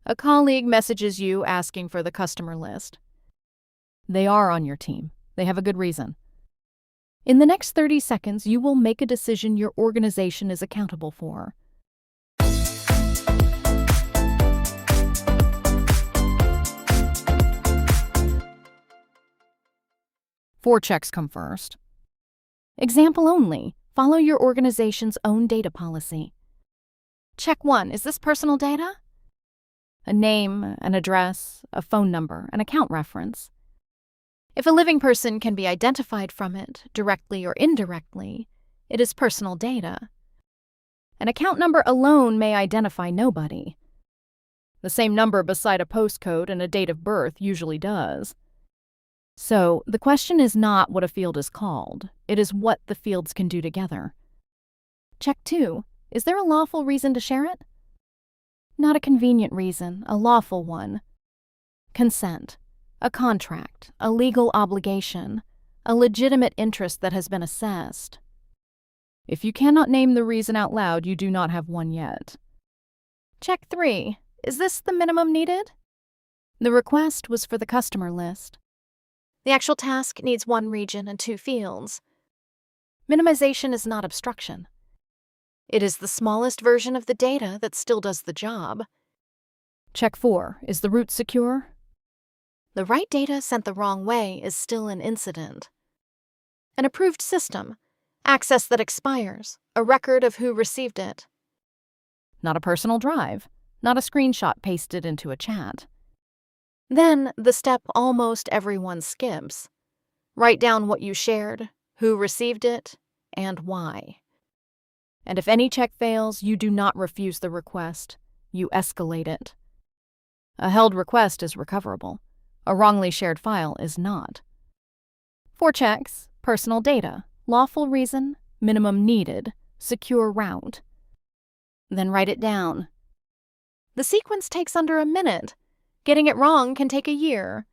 A colleague messages you asking for the customer list. They are on your team. They have a good reason. In the next 30 seconds, you will make a decision your organization is accountable for. Four checks come first. Example only. Follow your organization's own data policy. Check 1. Is this personal data? A name, an address, a phone number, an account reference. If a living person can be identified from it, directly or indirectly, it is personal data. An account number alone may identify nobody. The same number beside a postcode and a date of birth usually does. So, the question is not what a field is called, it is what the fields can do together. Check 2. Is there a lawful reason to share it? Not a convenient reason, a lawful one. Consent, a contract, a legal obligation, a legitimate interest that has been assessed. If you cannot name the reason out loud, you do not have one yet. Check 3. Is this the minimum needed? The request was for the customer list. The actual task needs 1 region and 2 fields. Minimization is not obstruction. It is the smallest version of the data that still does the job. Check 4. Is the route secure? The right data sent the wrong way is still an incident. An approved system, access that expires, a record of who received it. Not a personal drive, not a screenshot pasted into a chat. Then the step almost everyone skips. Write down what you shared, who received it, and why. And if any check fails, you do not refuse the request. You escalate it. A held request is recoverable. A wrongly shared file is not. 4 checks: personal data, lawful reason, minimum needed, secure route. Then write it down. The sequence takes under a minute. Getting it wrong can take a year.